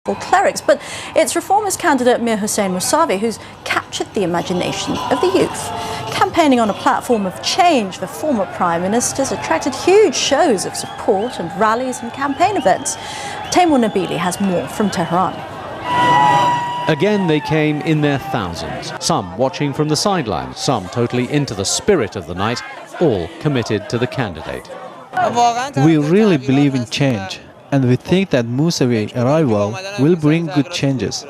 clerics, but it's reformist candidate Mir Hossein Mousavi who's captured the imagination of the youth. Campaigning on a platform of change for former prime ministers attracted huge shows of support and rallies and campaign events. Teymoor Nabili has more from Tehran. Again, they came in their thousands, some watching from the sidelines, some totally into the spirit of the night, all committed to the candidate. We really believe in change, and we think that Mousavi's arrival will bring good changes.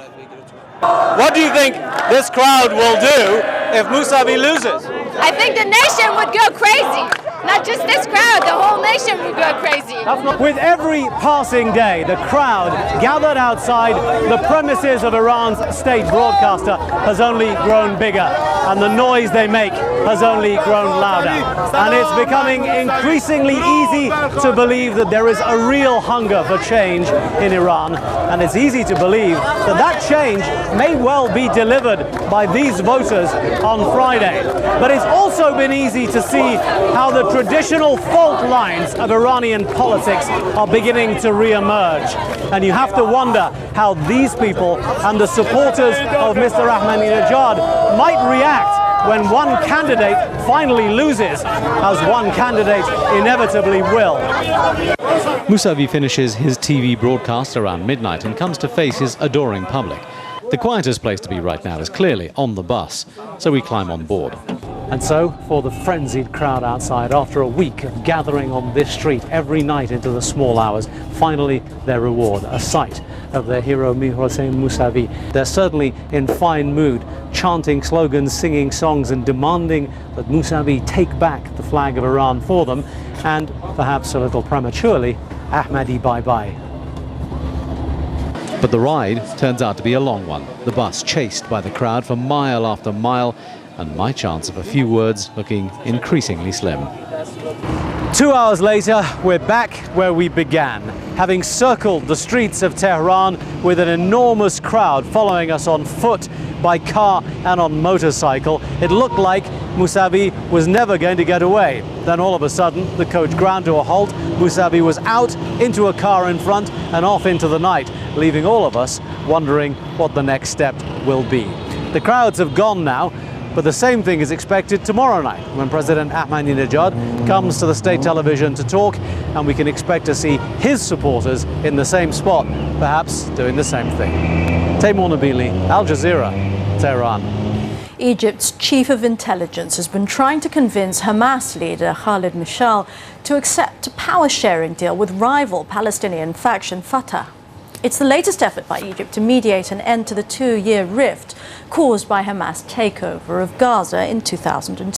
What do you think this crowd will do if Mousavi loses? I think the nation would go crazy. Not just this crowd, the whole nation would go crazy. With every passing day, the crowd gathered outside the premises of Iran's state broadcaster has only grown bigger, and the noise they make has only grown louder. And it's becoming increasingly easy to believe that there is a real hunger for change in Iran. And it's easy to believe that that change may well be delivered by these voters on Friday. But it's also been easy to see how the traditional fault lines of Iranian politics are beginning to re-emerge. And you have to wonder how these people and the supporters of Mr. Ahmadinejad might react when one candidate finally loses, as one candidate inevitably will. Mousavi finishes his TV broadcast around midnight and comes to face his adoring public. The quietest place to be right now is clearly on the bus, so we climb on board. And so, for the frenzied crowd outside, after a week of gathering on this street every night into the small hours, finally their reward, a sight of their hero Mir Hossein Mousavi. They're certainly in fine mood, chanting slogans, singing songs and demanding that Mousavi take back the flag of Iran for them, and perhaps a little prematurely, Ahmadi bye-bye. But the ride turns out to be a long one, the bus chased by the crowd for mile after mile, and my chance of a few words looking increasingly slim. 2 hours later, we're back where we began, having circled the streets of Tehran with an enormous crowd following us on foot, by car and on motorcycle. It looked like Mousavi was never going to get away. Then all of a sudden, the coach ground to a halt. Mousavi was out into a car in front and off into the night, leaving all of us wondering what the next step will be. The crowds have gone now, but the same thing is expected tomorrow night when President Ahmadinejad comes to the state television to talk, and we can expect to see his supporters in the same spot, perhaps doing the same thing. Teymoor Nabili, Al Jazeera, Tehran. Egypt's chief of intelligence has been trying to convince Hamas leader Khalid Mashal to accept a power-sharing deal with rival Palestinian faction Fatah. It's the latest effort by Egypt to mediate an end to the 2-year rift caused by Hamas' takeover of Gaza in 2002.